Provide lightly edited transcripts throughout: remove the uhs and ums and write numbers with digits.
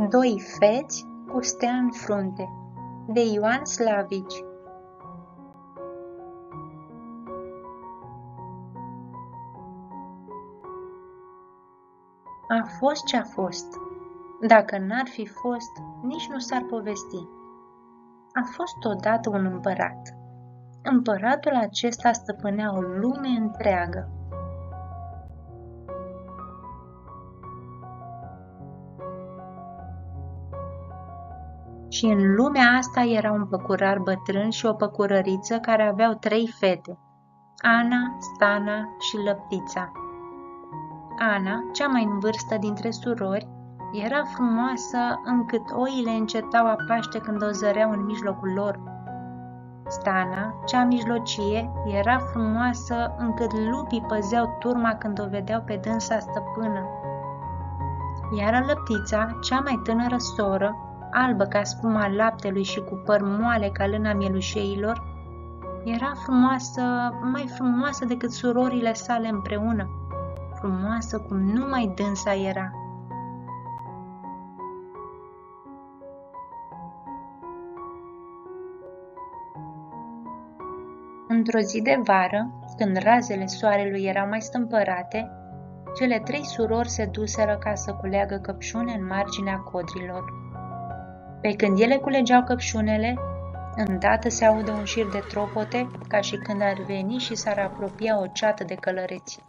Doi feți cu stea în frunte, de Ioan Slavici. A fost ce-a fost. Dacă n-ar fi fost, nici nu s-ar povesti. A fost odată un împărat. Împăratul acesta stăpânea o lume întreagă. Și în lumea asta era un păcurar bătrân și o păcurăriță care aveau 3 fete, Ana, Stana și Lăptița. Ana, cea mai în vârstă dintre surori, era frumoasă încât oile încetau a paște când o zăreau în mijlocul lor. Stana, cea mijlocie, era frumoasă încât lupii păzeau turma când o vedeau pe dânsa stăpână. Iar Lăptița, cea mai tânără soră, albă ca spuma laptelui și cu păr moale ca lâna mielușeilor, era frumoasă, mai frumoasă decât surorile sale împreună, frumoasă cum numai dânsa era. Într-o zi de vară, când razele soarelui erau mai stâmpărate, cele 3 surori se duseră ca să culeagă căpșune în marginea codrilor. Pe când ele culegeau căpșunele, îndată se aude un șir de tropote, ca și când ar veni și s-ar apropia o ceată de călăreți.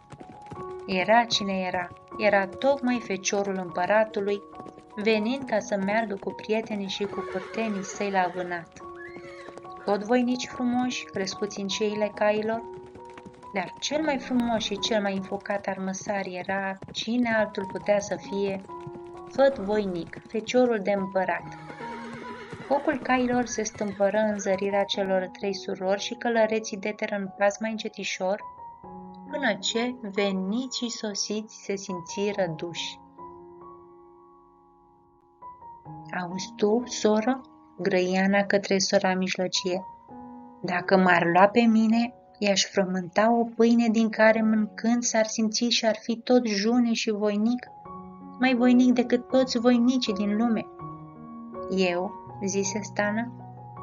Era cine era. Era tocmai feciorul împăratului, venind ca să meargă cu prietenii și cu curtenii săi la vânat. Tot voinici frumoși, crescuți în ceile cailor, dar cel mai frumos și cel mai înfocat armăsar era, cine altul putea să fie, Făt voinic, feciorul de împărat. Focul cailor se stâmpără în zărirea celor 3 surori și călăreții deteră în pas mai încetișor, până ce veniți și sosiți se simțiră duși. Auzi tu, soră? Grăi Ana către sora mijlocie. Dacă m-ar lua pe mine, i-aș frământa o pâine din care mâncând s-ar simți și ar fi tot june și voinic, mai voinic decât toți voinicii din lume. Eu, zise Stana,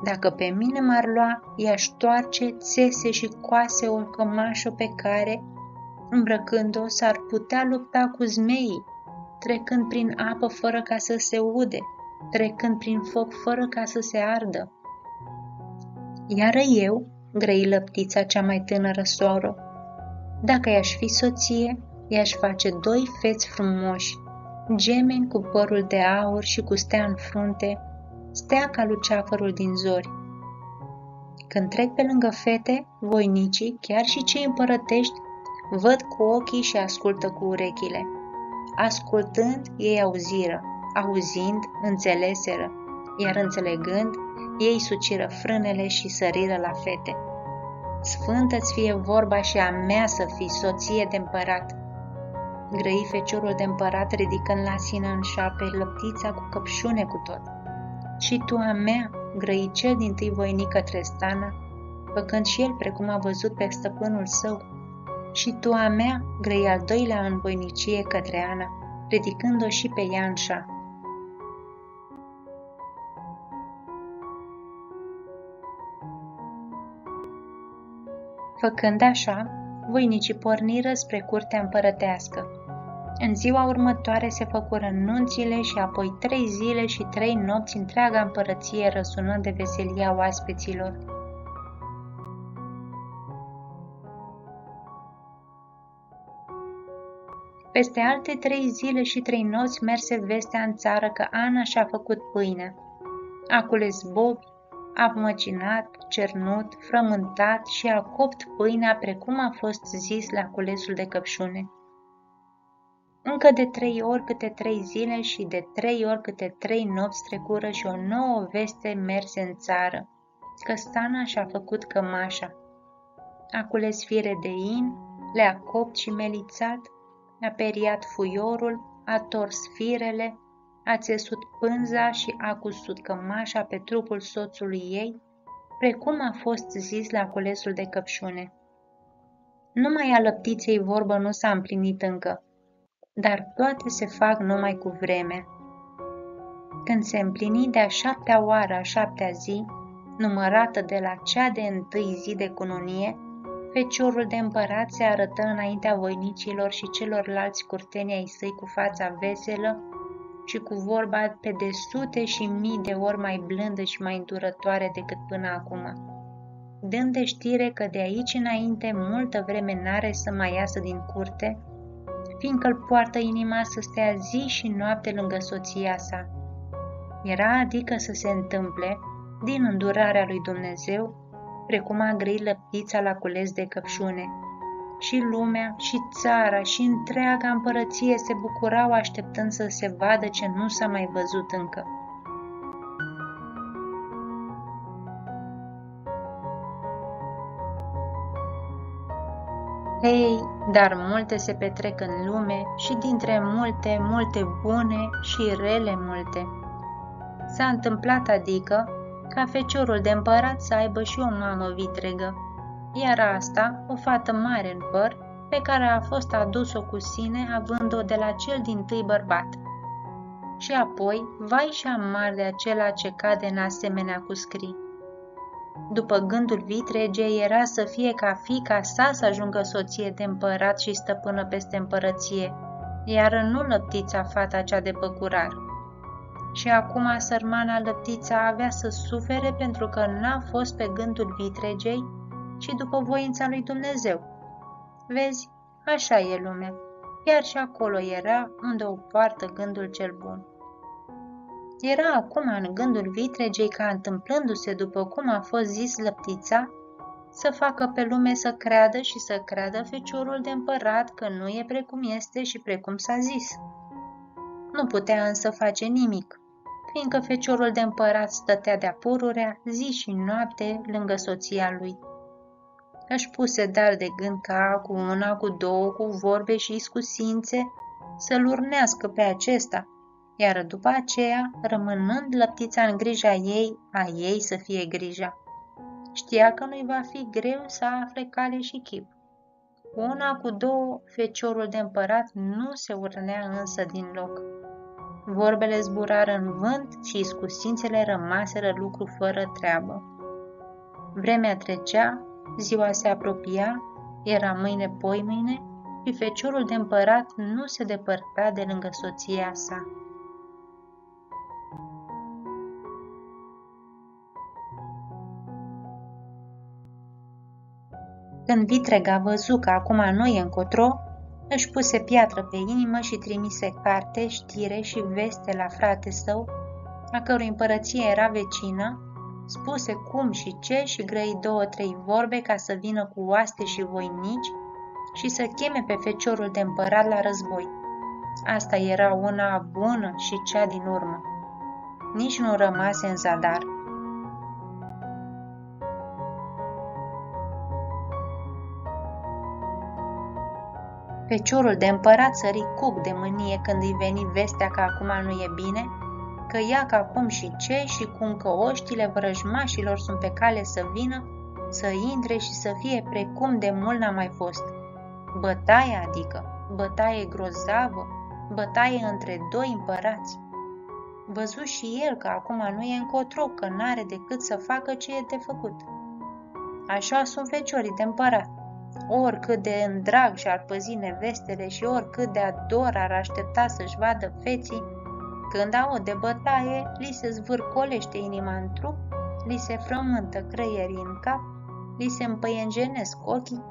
dacă pe mine m-ar lua, i-aș toarce țese și coase o cămașă pe care, îmbrăcând-o, s-ar putea lupta cu zmeii, trecând prin apă fără ca să se ude, trecând prin foc fără ca să se ardă. Iar eu, grăi Lăptița cea mai tânără soră, dacă i-aș fi soție, i-aș face 2 feți frumoși, gemeni cu părul de aur și cu stea în frunte, stea ca luceafărul din zori. Când trec pe lângă fete, voinicii, chiar și cei împărătești, văd cu ochii și ascultă cu urechile. Ascultând, ei auziră, auzind, înțeleseră, iar înțelegând, ei suciră frânele și săriră la fete. Sfântă-ți fie vorba și a mea să fii soție de împărat. Grăi feciorul de împărat ridicând la sine în șape Lăptița cu căpșune cu tot. Și tu a mea, grăi cel dintâi voinic către Stana, făcând și el precum a văzut pe stăpânul său. Și tu a mea, grăi al doilea în voinicie către Ana, ridicând-o și pe ea în șa. Făcând așa, voinicii porniră spre curtea împărătească. În ziua următoare se făcură nunțile și apoi 3 zile și 3 nopți întreaga împărăție răsună de veselia oaspeților. Peste alte 3 zile și 3 nopți merse vestea în țară că Ana și-a făcut pâine. A cules bobi, a măcinat, cernut, frământat și a copt pâinea precum a fost zis la culesul de căpșune. Încă de 3 ori câte 3 zile și de 3 ori câte 3 nopți trecură și o nouă veste merse în țară, că Stana și-a făcut cămașa. A cules fiere de in, le-a copt și melițat, a periat fuiorul, a tors firele, a țesut pânza și a cusut cămașa pe trupul soțului ei, precum a fost zis la culesul de căpșune. Numai a Lăptiței vorbă nu s-a împlinit încă, dar toate se fac numai cu vreme. Când se împlini de-a 7-a oară a 7-a zi, numărată de la cea de întâi zi de cununie, feciorul de împărat se arătă înaintea voinicilor și celorlalți curteni ai săi cu fața veselă și cu vorba pe de sute și mii de ori mai blândă și mai îndurătoare decât până acum, dând de știre că de aici înainte multă vreme n-are să mai iasă din curte, fiindcă îl poartă inima să stea zi și noapte lângă soția sa. Era adică să se întâmple, din îndurarea lui Dumnezeu, precum a grăit lăptița la cules de căpșune. Și lumea, și țara, și întreaga împărăție se bucurau așteptând să se vadă ce nu s-a mai văzut încă. Ei, dar multe se petrec în lume și dintre multe, multe bune și rele multe. S-a întâmplat adică ca feciorul de împărat să aibă și o mamă vitregă, iar asta o fată mare în păr, pe care a fost adus-o cu sine având-o de la cel dintâi bărbat. Și apoi, vai și amar de acela ce cade în asemenea cu scrii. După gândul vitregei era să fie ca fiica sa să ajungă soție de împărat și stăpână peste împărăție, iar nu lăptița fata cea de păcurar. Și acum sărmana lăptița avea să sufere pentru că n-a fost pe gândul vitregei, ci după voința lui Dumnezeu. Vezi, așa e lumea, chiar și acolo era unde o poartă gândul cel bun. Era acum în gândul vitregei ca întâmplându-se după cum a fost zis lăptița, să facă pe lume să creadă și să creadă feciorul de împărat că nu e precum este și precum s-a zis. Nu putea însă face nimic, fiindcă feciorul de împărat stătea de-a pururea zi și noapte lângă soția lui. Își puse dar de gând ca cu una, cu două, cu vorbe și iscusințe să-l urnească pe acesta, iar după aceea, rămânând lăptița în grija ei, a ei să fie grija. Știa că nu-i va fi greu să afle cale și chip. Cu una, cu două, feciorul de împărat nu se urnea însă din loc. Vorbele zburară în vânt și iscusințele rămaseră lucru fără treabă. Vremea trecea, ziua se apropia, era mâine-poimâine și feciorul de împărat nu se depărta de lângă soția sa. Când vitrega văzu că acum nu e încotro, își puse piatră pe inimă și trimise carte, știre și veste la frate său, a cărui împărăție era vecină, spuse cum și ce și grăi 2-3 vorbe ca să vină cu oaste și voinici și să cheme pe feciorul de împărat la război. Asta era una bună și cea din urmă. Nici nu rămase în zadar. Feciorul de împărat sări cuc de mânie când îi veni vestea că acum nu e bine, că ia că acum și ce și cum că oștile vrăjmașilor sunt pe cale să vină, să intre și să fie precum de mult n-a mai fost. Bătaie adică, bătaie grozavă, bătaie între doi împărați. Văzu și el că acum nu e încotro, că n-are decât să facă ce e de făcut. Așa sunt feciorii de împărat. Oricât de îndrag și-ar păzi nevestele și oricât de ador ar aștepta să-și vadă feții, când aud de bătaie, li se zvârcolește inima în trup, li se frământă creierii în cap, li se împăienjenesc ochii,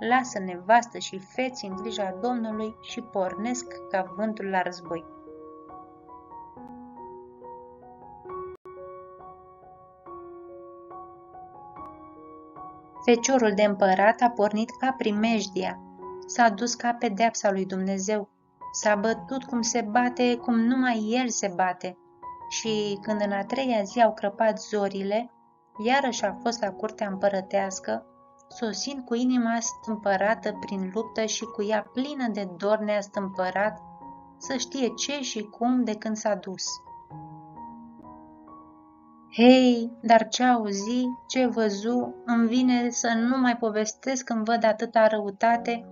lasă nevastă și feții în grija Domnului și pornesc ca vântul la război. Feciorul de împărat a pornit ca primejdia, s-a dus ca pedeapsa lui Dumnezeu, s-a bătut cum se bate, cum numai el se bate, și când în a treia zi au crăpat zorile, iarăși a fost la curtea împărătească, sosind cu inima stâmpărată prin luptă și cu ea plină de dor neastâmpărat, să știe ce și cum de când s-a dus. Hei, dar ce auzi, ce văzu, îmi vine să nu mai povestesc când văd atâta răutate,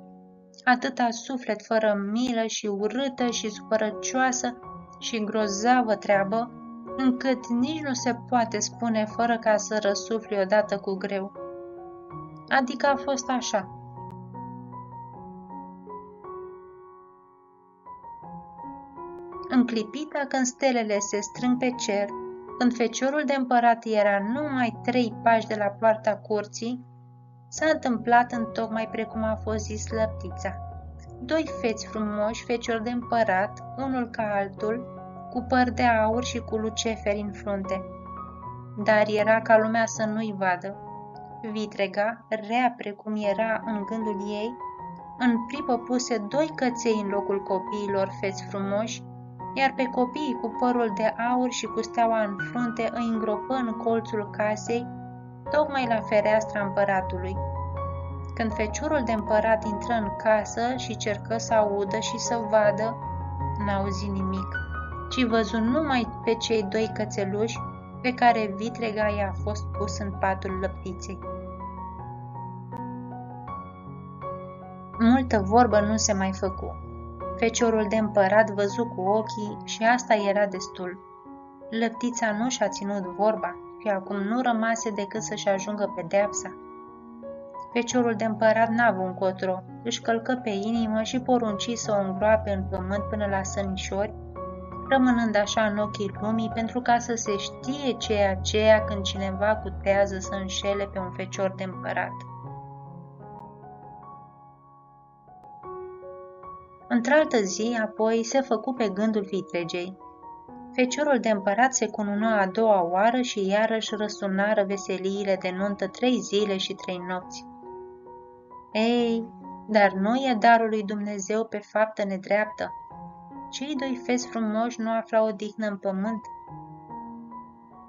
atâta suflet fără milă și urâtă și supărăcioasă, și grozavă treabă, încât nici nu se poate spune fără ca să răsufli odată cu greu. Adică a fost așa. În clipita când stelele se strâng pe cer, când feciorul de împărat era numai 3 pași de la poarta curții, s-a întâmplat întocmai precum a fost zis Lăptița. 2 feți frumoși, feciori de împărat, unul ca altul, cu păr de aur și cu luceferi în frunte. Dar era ca lumea să nu-i vadă. Vitrega, rea precum era în gândul ei, în pripă puse 2 căței în locul copiilor feți frumoși, iar pe copiii cu părul de aur și cu steaua în frunte îi îngropă în colțul casei, tocmai la fereastra împăratului. Când feciorul de împărat intră în casă și cercă să audă și să vadă, n-auzi nimic, ci văzu numai pe cei 2 cățeluși pe care vitrega i-a fost pus în patul Lăptiței. Multă vorbă nu se mai făcu. Feciorul de împărat văzu cu ochii și asta era destul. Lăptița nu și-a ținut vorba și acum nu rămase decât să-și ajungă pedeapsa. Feciorul de împărat n-a avut încotro, își călcă pe inimă și porunci să o îngroape în pământ până la sănișori, rămânând așa în ochii lumii pentru ca să se știe ceea aceea când cineva cutează să înșele pe un fecior de împărat. Într-altă zi, apoi, se făcu pe gândul vitregei. Feciorul de împărat se cunună a doua oară și iarăși răsunară veseliile de nuntă 3 zile și 3 nopți. Ei, dar nu e darul lui Dumnezeu pe faptă nedreaptă. Cei 2 feți frumoși nu aflau odihnă în pământ.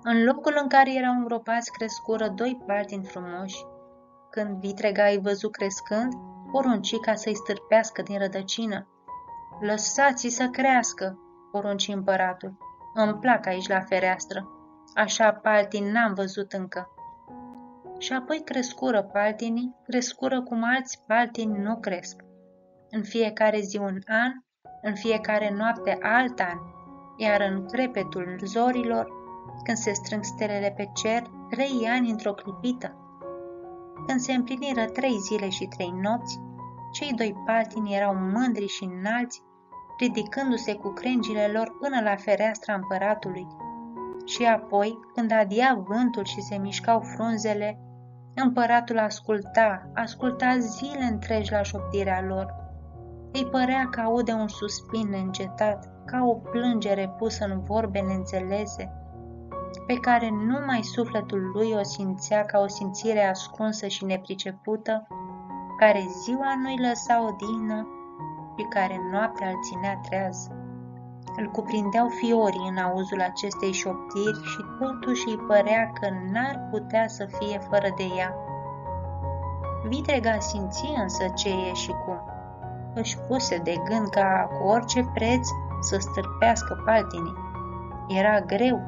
În locul în care erau îngropați crescură 2 paltini frumoși. Când vitrega îi văzu crescând, porunci ca să-i stârpească din rădăcină. Lăsați-i să crească, porunci împăratul. Îmi plac aici la fereastră. Așa paltini n-am văzut încă. Și apoi crescură paltinii, crescură cum alți paltini nu cresc. În fiecare zi un an, în fiecare noapte alt an, iar în crepetul zorilor, când se strâng stelele pe cer, 3 ani într-o clipită. Când se împliniră 3 zile și 3 nopți, cei 2 paltini erau mândri și înalți, ridicându-se cu crengile lor până la fereastra împăratului. Și apoi, când adia vântul și se mișcau frunzele, împăratul asculta zile întregi la șoptirea lor. Îi părea că aude un suspin neîncetat, ca o plângere pusă în vorbe neînțelese, pe care numai sufletul lui o simțea ca o simțire ascunsă și nepricepută, care ziua nu-i lăsa odihnă și care noaptea îl ținea treaz. Îl cuprindeau fiorii în auzul acestei șoptiri și totuși îi părea că n-ar putea să fie fără de ea. Vitrega simți însă ce e și cum. Își puse de gând ca cu orice preț să stârpească paltinii. Era greu,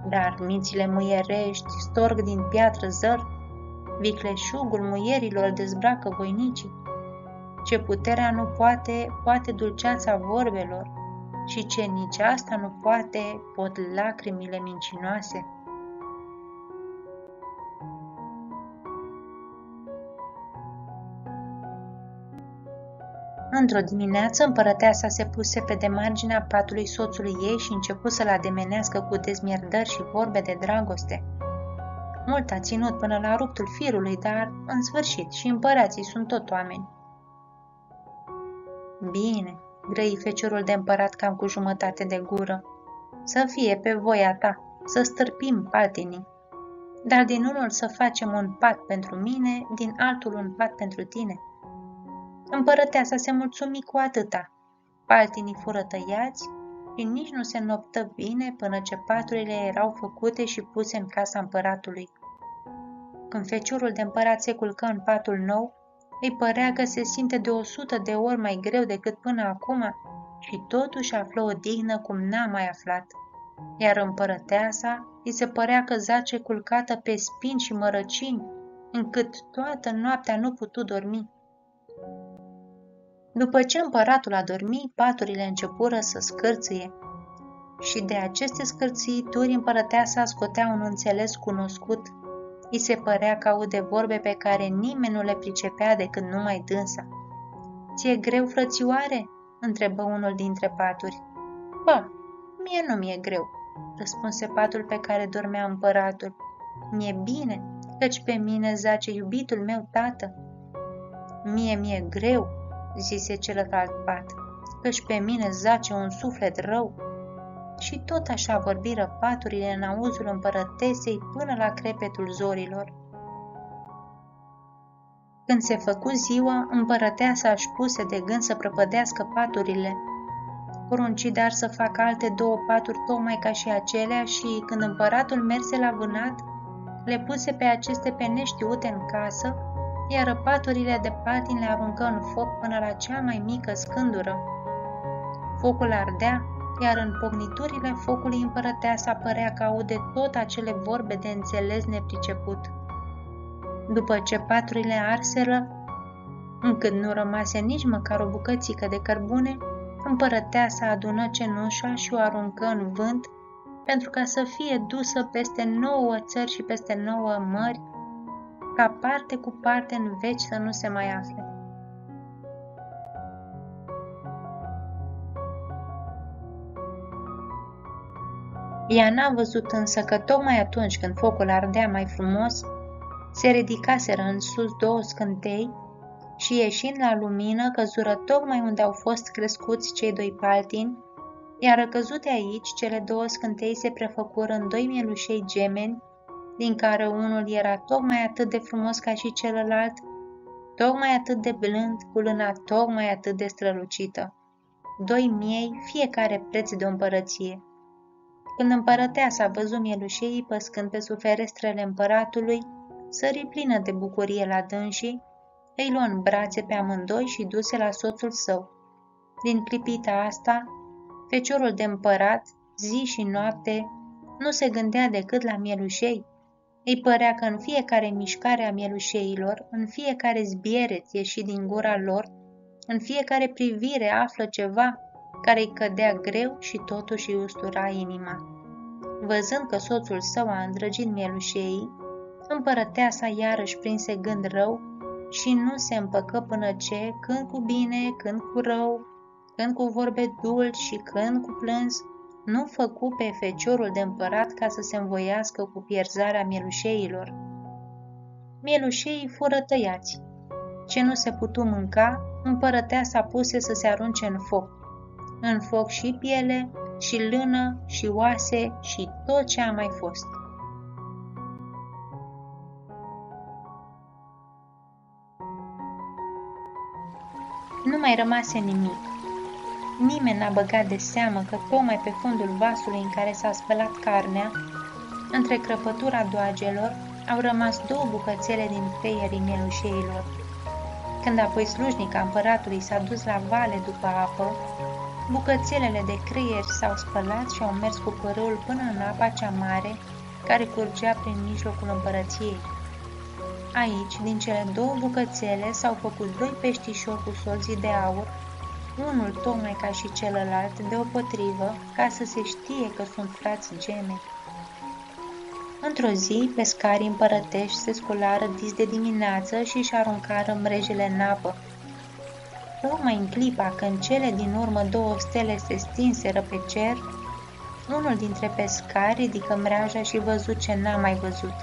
dar mințile muierești storg din piatră zăr, vicleșugul muierilor dezbracă voinicii. Ce puterea nu poate, poate dulceața vorbelor, și ce nici asta nu poate, pot lacrimile mincinoase. Într-o dimineață, împărăteasa se puse pe de marginea patului soțului ei și începu să-l ademenească cu dezmierdări și vorbe de dragoste. Mult a ținut până la ruptul firului, dar, în sfârșit, și împărații sunt tot oameni. Bine, grăi feciorul de împărat cam cu jumătate de gură, să fie pe voia ta, să stârpim paltinii, dar din unul să facem un pat pentru mine, din altul un pat pentru tine. Împărăteasa se mulțumi cu atâta. Paltinii fură tăiați și nici nu se noptă bine până ce paturile erau făcute și puse în casa împăratului. Când feciorul de împărat se culcă în patul nou, îi părea că se simte de 100 de ori mai greu decât până acum și totuși află odihnă cum n-a mai aflat. Iar împărăteasa îi se părea că zace culcată pe spini și mărăcini, încât toată noaptea nu putu dormi. După ce împăratul a dormit, paturile începură să scârțâie. și de aceste scârțâituri împărăteasa scotea un înțeles cunoscut. I se părea că aude vorbe pe care nimeni nu le pricepea decât numai dânsa. "Ți-e greu, frățioare?" întrebă unul dintre paturi. "Ba, mie nu mi-e greu," răspunse patul pe care dormea împăratul. "Mi-e bine, căci pe mine zace iubitul meu tată." "Mie mi-e greu," zise celălalt pat, "căci pe mine zace un suflet rău." Și tot așa vorbiră paturile în auzul împărătesei până la crepetul zorilor. Când se făcu ziua, împărăteasa își puse de gând să prăpădească paturile. Porunci dar să facă alte 2 paturi tocmai ca și acelea și, când împăratul merse la vânat, le puse pe aceste pe neștiute în casă, iar paturile de patin le aruncă în foc până la cea mai mică scândură. Focul ardea, iar în pocniturile focului împărăteasa părea că aude tot acele vorbe de înțeles nepriceput. După ce paturile arseră, încât nu rămase nici măcar o bucățică de cărbune, împărăteasa adună cenușa și o aruncă în vânt, pentru ca să fie dusă peste 9 țări și peste 9 mări, ca parte cu parte în veci să nu se mai afle. Ea n-a văzut însă că tocmai atunci când focul ardea mai frumos, se ridicaseră în sus 2 scântei și, ieșind la lumină, căzură tocmai unde au fost crescuți cei 2 paltini, iar căzute aici, cele 2 scântei se prefăcură în 2 mielușei gemeni, din care unul era tocmai atât de frumos ca și celălalt, tocmai atât de blând, cu lâna tocmai atât de strălucită. 2 miei, fiecare preț de o împărăție. Când împărăteasa văzu mielușeii păscând pe sub ferestrele împăratului, sări plină de bucurie la dânsii, îi luă în brațe pe amândoi și duse la soțul său. Din clipita asta, feciorul de împărat, zi și noapte, nu se gândea decât la mielușei. Îi părea că în fiecare mișcare a mielușeilor, în fiecare zbiereț ieșit din gura lor, în fiecare privire află ceva care îi cădea greu și totuși îi ustura inima. Văzând că soțul său a îndrăgit mielușeii, împărăteasa iarăși prinse gând rău și nu se împăcă până ce, când cu bine, când cu rău, când cu vorbe dulci și când cu plâns, nu făcu pe feciorul de împărat ca să se învoiască cu pierzarea mielușeilor. Mielușeii fură tăiați. Ce nu se putu mânca, împărăteasa puse să se arunce în foc. În foc și piele, și lână, și oase, și tot ce a mai fost. Nu mai rămase nimic. Nimeni n-a băgat de seamă că tocmai pe fundul vasului în care s-a spălat carnea, între crăpătura doagelor, au rămas 2 bucățele din creierii mielușeilor. Când apoi slujnica împăratului s-a dus la vale după apă, bucățelele de creier s-au spălat și au mers cu pârâul până în apa cea mare, care curgea prin mijlocul împărăției. Aici, din cele 2 bucățele, s-au făcut 2 peștișori cu solzi de aur, unul tocmai ca și celălalt, deopotrivă, ca să se știe că sunt frați gemeni. Într-o zi, pescarii împărătești se sculară dis de dimineață și își aruncară mrejele în apă. Tocmai în clipa când cele din urmă 2 stele se stinseră pe cer, unul dintre pescari ridică mreaja și văzu ce n-a mai văzut: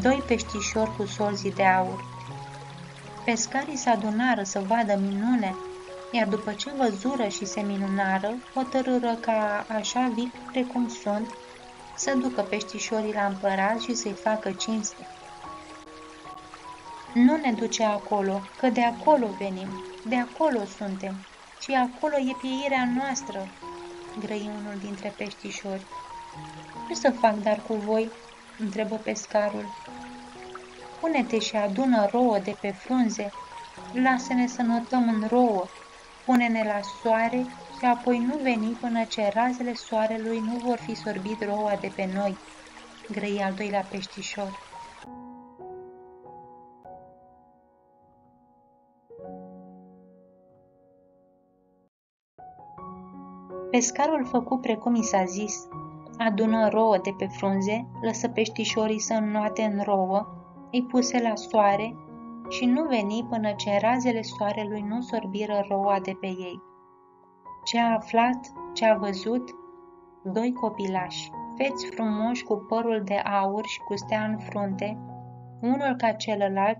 2 peștișori cu solzi de aur. Pescarii se adunară să vadă minune, iar după ce văzură și se minunară, hotărâră ca, așa vii precum sunt, să ducă peștișorii la împărat și să-i facă cinste. "Nu ne duce acolo, că de acolo venim, de acolo suntem, și acolo e pieirea noastră," grăi unul dintre peștișori. "Ce să fac dar cu voi?" întrebă pescarul. "Pune-te și adună rouă de pe frunze, lasă-ne să notăm în rouă, pune-ne la soare și apoi nu veni până ce razele soarelui nu vor fi sorbit roua de pe noi," grăi al doilea peștișor. Pescarul făcu precum i s-a zis. Adună rouă de pe frunze, lăsă peștișorii să înnoate în rouă, îi puse la soare și nu veni până ce razele soarelui nu sorbiră roua de pe ei. Ce a aflat, ce a văzut? 2 copilași, feți frumoși cu părul de aur și cu stea în frunte, unul ca celălalt,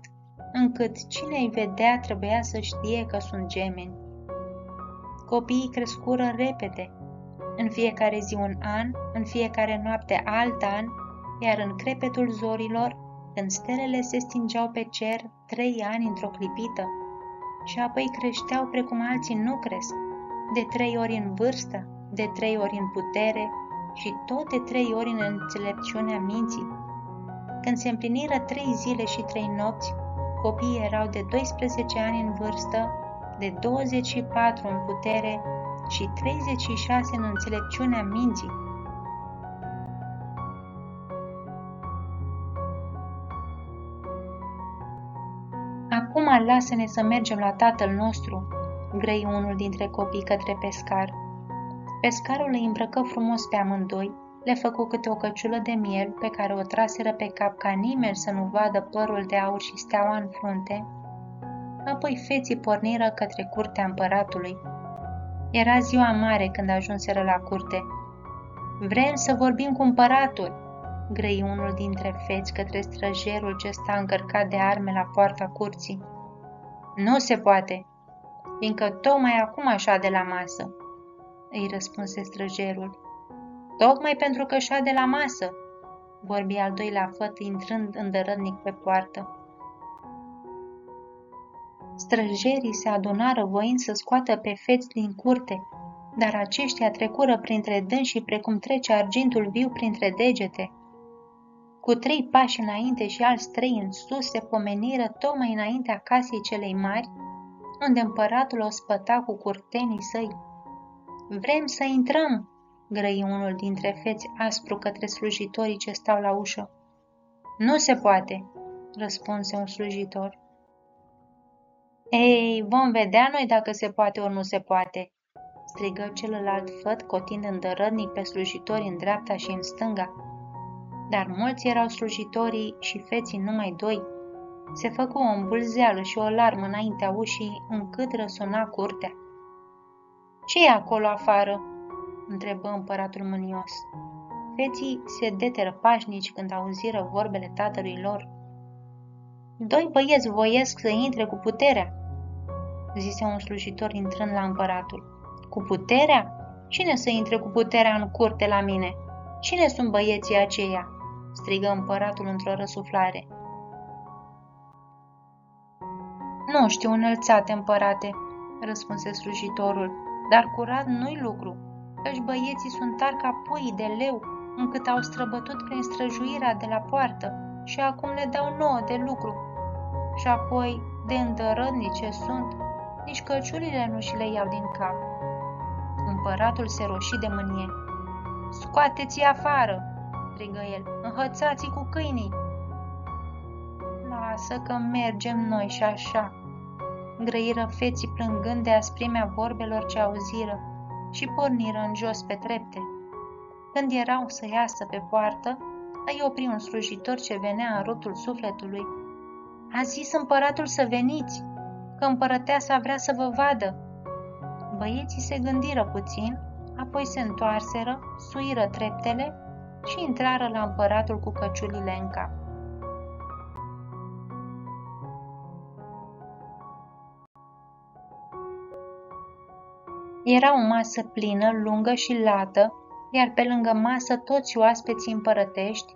încât cine îi vedea trebuia să știe că sunt gemeni. Copiii crescură repede, în fiecare zi un an, în fiecare noapte alt an, iar în crepetul zorilor, când stelele se stingeau pe cer, 3 ani într-o clipită, și apoi creșteau precum alții nu cresc, de 3 ori în vârstă, de 3 ori în putere și tot de 3 ori în înțelepciunea minții. Când se împliniră 3 zile și 3 nopți, copiii erau de 12 ani în vârstă, de 24 în putere și 36 în înțelepciunea minții. Acum lasă-ne să mergem la tatăl nostru, grăi unul dintre copii către pescar. Pescarul îi îmbrăcă frumos pe amândoi, le făcu câte o căciulă de miel pe care o traseră pe cap ca nimeni să nu vadă părul de aur și steaua în frunte. Apoi feții porniră către curtea împăratului. Era ziua mare când ajunseră la curte. Vrem să vorbim cu împăratul, grăi unul dintre feți către străjerul ce sta încărcat de arme la poarta curții. Nu se poate, fiindcă tocmai acum așa de la masă, îi răspunse străjerul. Tocmai pentru că șade la masă, vorbi al doilea făt intrând îndărătnic pe poartă. Străjerii se adunară voind să scoată pe feți din curte, dar aceștia trecură printre dânsii precum trece argintul viu printre degete. Cu 3 pași înainte și alți 3 în sus se pomeniră tocmai înaintea casei celei mari, unde împăratul o spăta cu curtenii săi. Vrem să intrăm, grăi unul dintre feți aspru către slujitorii ce stau la ușă. Nu se poate, răspunse un slujitor. Ei, vom vedea noi dacă se poate ori nu se poate, strigă celălalt făt cotind îndărătnic pe slujitori în dreapta și în stânga. Dar mulți erau slujitorii și feții numai 2. Se făcu o îmbulzeală și o larmă înaintea ușii, încât răsuna curtea. Ce e acolo afară?" întrebă împăratul mânios. Feții se deteră pașnici când auziră vorbele tatălui lor. 2 băieți voiesc să intre cu puterea, zise un slujitor intrând la împăratul. Cu puterea? Cine să intre cu puterea în curte la mine? Cine sunt băieții aceia?" strigă împăratul într-o răsuflare. Nu știu, înălțate împărate, răspunse slujitorul, dar curat nu-i lucru, căci băieții sunt tari ca puii de leu, încât au străbătut prin străjuirea de la poartă și acum le dau nouă de lucru. Și apoi, de îndărătnice sunt, nici căciulile nu și le iau din cap. Împăratul se roșii de mânie. Scoateți-i afară, strigă el, înhățați-i cu câinii. Lasă că mergem noi și așa, grăiră feții plângând de asprimea vorbelor ce auziră și porniră în jos pe trepte. Când erau să iasă pe poartă, îi opri un slujitor ce venea în rotul sufletului. A zis împăratul să veniți, că împărăteasa vrea să vă vadă. Băieții se gândiră puțin, apoi se întoarseră, suiră treptele și intrară la împăratul cu căciulile în cap. Era o masă plină, lungă și lată, iar pe lângă masă toți oaspeții împărătești,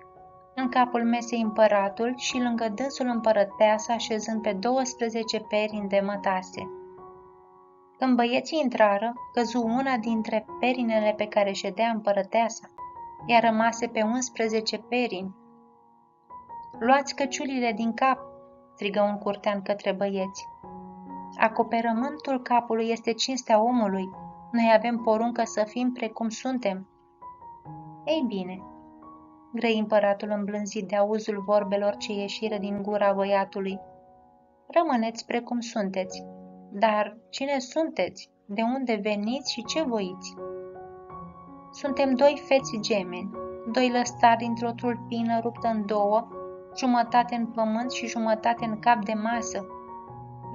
în capul mesei împăratul și lângă dânsul împărăteasa așezând pe 12 perini de mătase. Când băieții intrară, căzu una dintre perinele pe care ședea împărăteasa, iar rămase pe 11 perini. Luați căciulile din cap, strigă un curtean către băieți. Acoperământul capului este cinstea omului. Noi avem poruncă să fim precum suntem. Ei bine, grăi împăratul îmblânzit de auzul vorbelor ce ieșiră din gura băiatului. Rămâneți precum sunteți. Dar cine sunteți? De unde veniți și ce voiți? Suntem doi feți gemeni, doi lăstari dintr-o tulpină ruptă în două, jumătate în pământ și jumătate în cap de masă.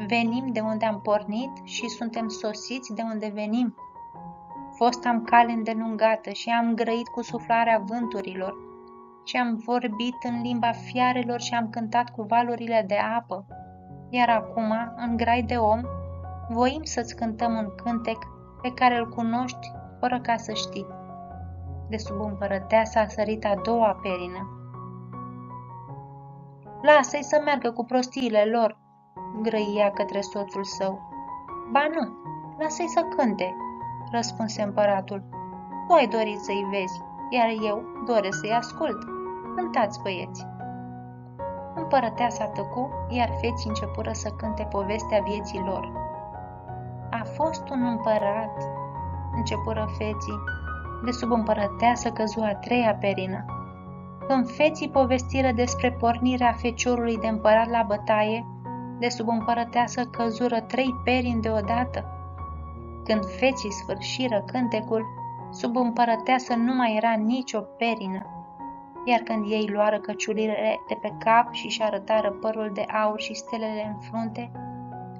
Venim de unde am pornit și suntem sosiți de unde venim. Fost am cale îndelungată și am grăit cu suflarea vânturilor și am vorbit în limba fiarelor și am cântat cu valurile de apă. Iar acum, în grai de om, voim să-ți cântăm un cântec pe care îl cunoști fără ca să știi. De sub împărăteasa a sărit a doua perină. Lasă-i să meargă cu prostiile lor, grăia către soțul său. Ba nu, lasă-i să cânte, răspunse împăratul. Tu ai dorit să-i vezi, iar eu doresc să-i ascult. Cântați, băieți! Împărăteasa tăcu, iar feții începură să cânte povestea vieții lor. A fost un împărat, începură feții. De sub împărăteasă căzu a treia perină. Când feții povestiră despre pornirea feciorului de împărat la bătaie, de sub împărăteasă căzură 3 perini deodată. Când feții sfârșiră cântecul, sub împărăteasă nu mai era nicio perină. Iar când ei luară căciulile de pe cap și-și arătară părul de aur și stelele în frunte,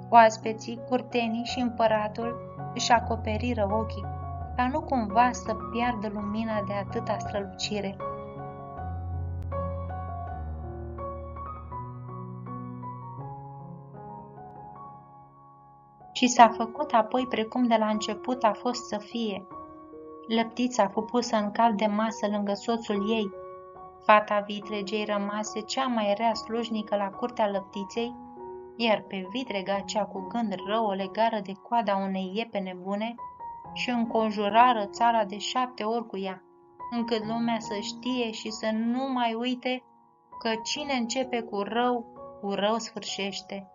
oaspeții, curtenii și împăratul își acoperiră ochii, ca nu cumva să piardă lumina de atâta strălucire. Și s-a făcut apoi precum de la început a fost să fie. Lăptița fu pusă în cap de masă lângă soțul ei. Fata vitregei rămase cea mai rea slujnică la curtea lăptiței, iar pe vitrega cea cu gând rău o legară de coada unei iepene bune și înconjurară țara de 7 ori cu ea, încât lumea să știe și să nu mai uite că cine începe cu rău sfârșește.